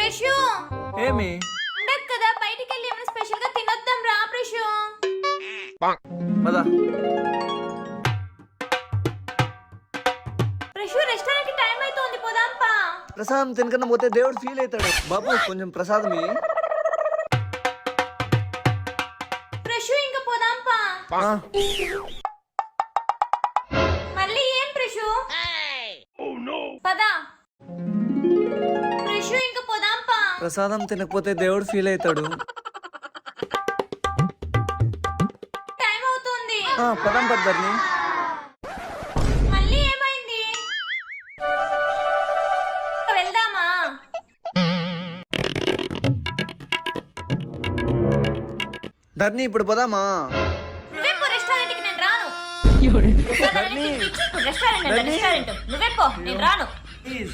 ప్రశు ఏమి పండగ కదా బయటికి వెళ్ళి ఏమైనా స్పెషల్ గా తినొద్దాం రా ప్రశు. పద. ప్రశు రెస్టారెంట్ కి టైం అవుతోంది పోదాం పా. ప్రసాదం తినకన్నా పోతే దేవుడు ఫీల్ అవుతాడు. బాబు కొంచెం ప్రసాదం ఇయ్యి. ప్రశు ఇంకా పోదాం పా. ఆ, మళ్ళీ ఏం ప్రశు? పద ప్రశు ఇంకా పోదాం పా. ప్రసాదం తినకపోతే దేవుడు ఫీల్ అవుతాడు. టైం అవుతుంది. పదం పద్దర్ని. మళ్ళీ ఏమైంది? వెళ్దామా? ధర్ని ఇప్పుడు పోదామా? నువ్వే పో రెస్టారెంట్ కి, నేను రాను. రెస్టారెంట్ నువ్వే పో, నేను రాను. ప్లీజ్